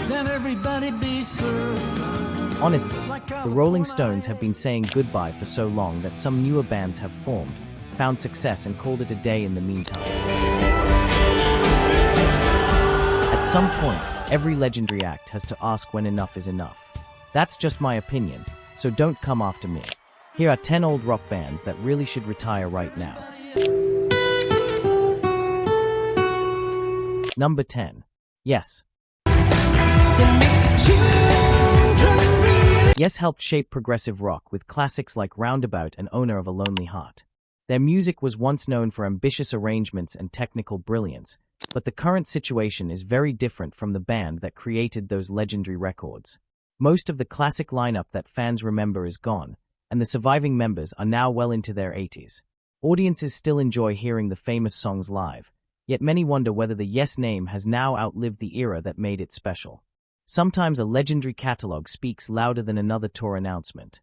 then everybody be served. Honestly, the Rolling Stones have been saying goodbye for so long that some newer bands have formed, found success and called it a day in the meantime. At some point, every legendary act has to ask when enough is enough. That's just my opinion, so don't come after me. Here are 10 old rock bands that really should retire right now. Number 10. Yes. Yes helped shape progressive rock with classics like Roundabout and Owner of a Lonely Heart. Their music was once known for ambitious arrangements and technical brilliance, but the current situation is very different from the band that created those legendary records. Most of the classic lineup that fans remember is gone, and the surviving members are now well into their 80s. Audiences still enjoy hearing the famous songs live, yet many wonder whether the Yes name has now outlived the era that made it special. Sometimes a legendary catalog speaks louder than another tour announcement.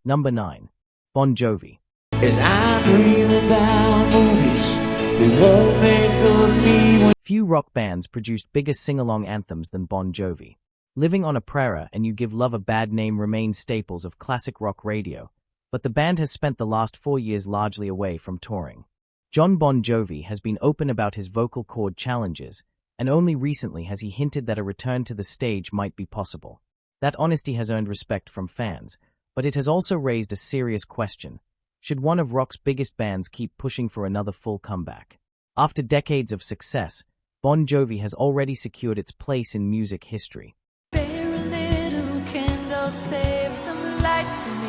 Number 9. Bon Jovi. As I dream about movies, it won't make of me. Few rock bands produced bigger sing-along anthems than Bon Jovi. Living on a Prayer and You Give Love a Bad Name remain staples of classic rock radio, but the band has spent the last 4 years largely away from touring. Jon Bon Jovi has been open about his vocal cord challenges, and only recently has he hinted that a return to the stage might be possible. That honesty has earned respect from fans, but it has also raised a serious question. Should one of rock's biggest bands keep pushing for another full comeback? After decades of success, Bon Jovi has already secured its place in music history.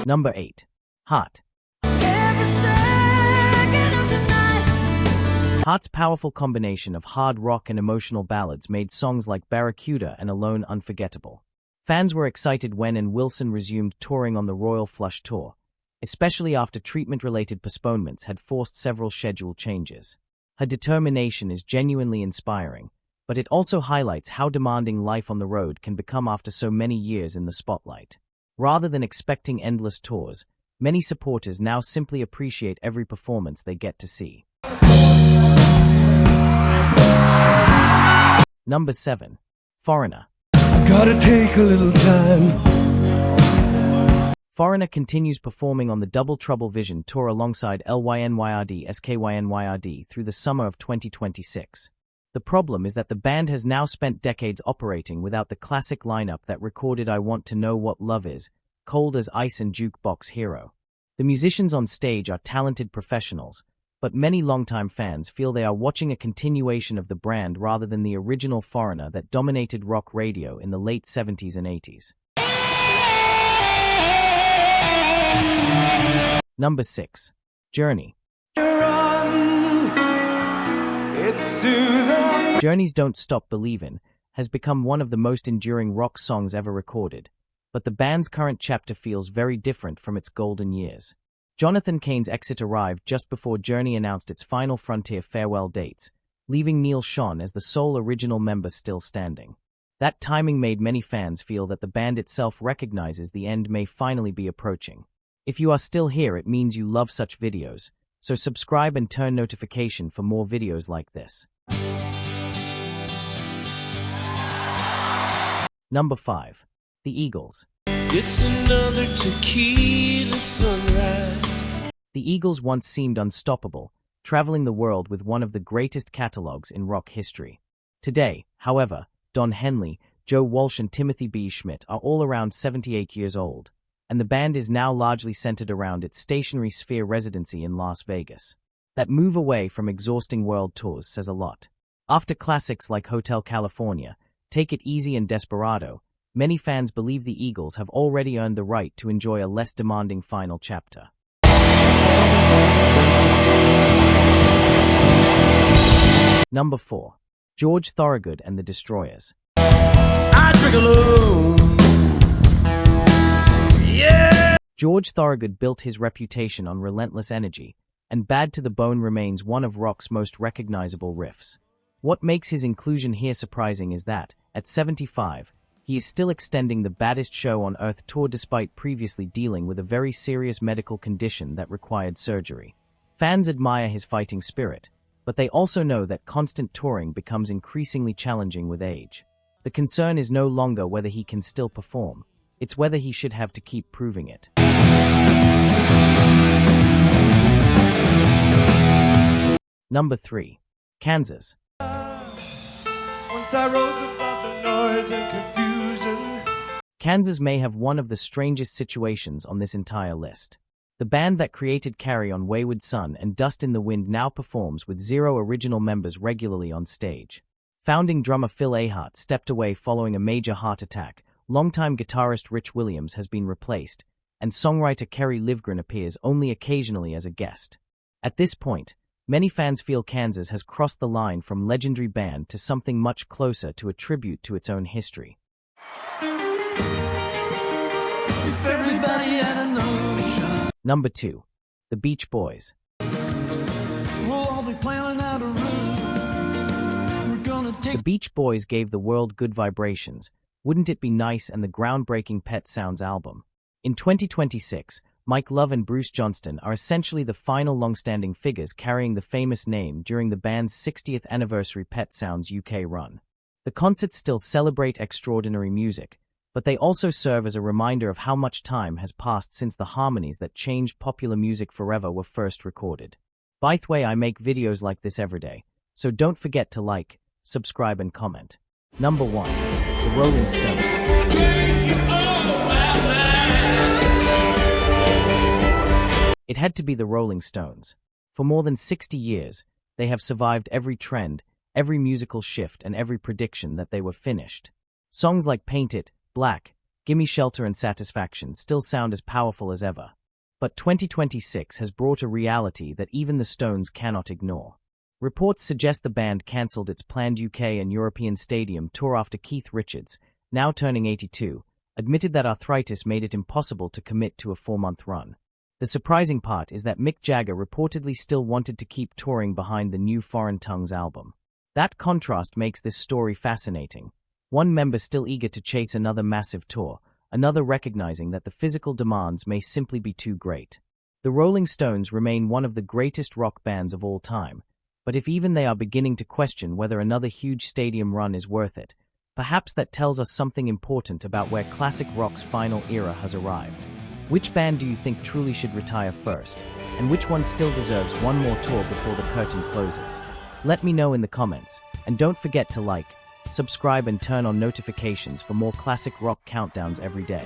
Number 8. Heart. Heart's powerful combination of hard rock and emotional ballads made songs like Barracuda and Alone unforgettable. Fans were excited when Ann Wilson resumed touring on the Royal Flush Tour, especially after treatment-related postponements had forced several schedule changes. Her determination is genuinely inspiring, but it also highlights how demanding life on the road can become after so many years in the spotlight. Rather than expecting endless tours, many supporters now simply appreciate every performance they get to see. Number 7. Foreigner. I gotta take a little time. Foreigner continues performing on the Double Trouble Vision tour alongside SKYNYRD through the summer of 2026. The problem is that the band has now spent decades operating without the classic lineup that recorded I Want to Know What Love Is, Cold as Ice and Jukebox Hero. The musicians on stage are talented professionals, but many longtime fans feel they are watching a continuation of the brand rather than the original Foreigner that dominated rock radio in the late 70s and 80s. Number 6. Journey. Journey's Don't Stop Believin' has become one of the most enduring rock songs ever recorded, but the band's current chapter feels very different from its golden years. Jonathan Cain's exit arrived just before Journey announced its final Frontier farewell dates, leaving Neil Schon as the sole original member still standing. That timing made many fans feel that the band itself recognizes the end may finally be approaching. If you are still here, it means you love such videos, so subscribe and turn notification for more videos like this. Number 5. The Eagles. It's another tequila sunrise. The Eagles once seemed unstoppable, traveling the world with one of the greatest catalogs in rock history. Today, however, Don Henley, Joe Walsh and Timothy B. Schmidt are all around 78 years old, and the band is now largely centered around its stationary Sphere residency in Las Vegas. That move away from exhausting world tours says a lot. After classics like Hotel California, Take It Easy and Desperado, many fans believe the Eagles have already earned the right to enjoy a less demanding final chapter. Number 4. George Thorogood and the Destroyers. I drink alone. Yeah! George Thorogood built his reputation on relentless energy, and Bad to the Bone remains one of rock's most recognizable riffs. What makes his inclusion here surprising is that, at 75, he is still extending the Baddest Show on Earth tour despite previously dealing with a very serious medical condition that required surgery. Fans admire his fighting spirit, But they also know that constant touring becomes increasingly challenging with age. The concern is no longer whether he can still perform, it's whether he should have to keep proving it. Number 3. Kansas. Once I rose above the noise and confusion. Kansas may have one of the strangest situations on this entire list. The band that created Carry On Wayward Son and Dust in the Wind now performs with 0 original members regularly on stage. Founding drummer Phil Ahart stepped away following a major heart attack, longtime guitarist Rich Williams has been replaced, and songwriter Kerry Livgren appears only occasionally as a guest. At this point, many fans feel Kansas has crossed the line from legendary band to something much closer to a tribute to its own history. If everybody had a notion, Number 2. The Beach Boys. we'll all be planning out a route. We're gonna take The Beach Boys gave the world Good Vibrations, Wouldn't It Be Nice, and the groundbreaking Pet Sounds album. In 2026, Mike Love and Bruce Johnston are essentially the final long-standing figures carrying the famous name during the band's 60th anniversary Pet Sounds UK run. The concerts still celebrate extraordinary music, but they also serve as a reminder of how much time has passed since the harmonies that changed popular music forever were first recorded. By the way, I make videos like this every day, so don't forget to like, subscribe, and comment. Number 1. The Rolling Stones. It had to be the Rolling Stones. For more than 60 years, they have survived every trend, every musical shift, and every prediction that they were finished. Songs like Paint It, Black, Gimme, Shelter, and Satisfaction still sound as powerful as ever. But 2026 has brought a reality that even the Stones cannot ignore. Reports suggest the band cancelled its planned UK and European stadium tour after Keith Richards, now turning 82, admitted that arthritis made it impossible to commit to a 4-month run. The surprising part is that Mick Jagger reportedly still wanted to keep touring behind the new Foreign Tongues album. That contrast makes this story fascinating. One member still eager to chase another massive tour, another recognizing that the physical demands may simply be too great. The Rolling Stones remain one of the greatest rock bands of all time, but if even they are beginning to question whether another huge stadium run is worth it, perhaps that tells us something important about where classic rock's final era has arrived. Which band do you think truly should retire first, and which one still deserves one more tour before the curtain closes? Let me know in the comments, and don't forget to like, subscribe, and turn on notifications for more classic rock countdowns every day.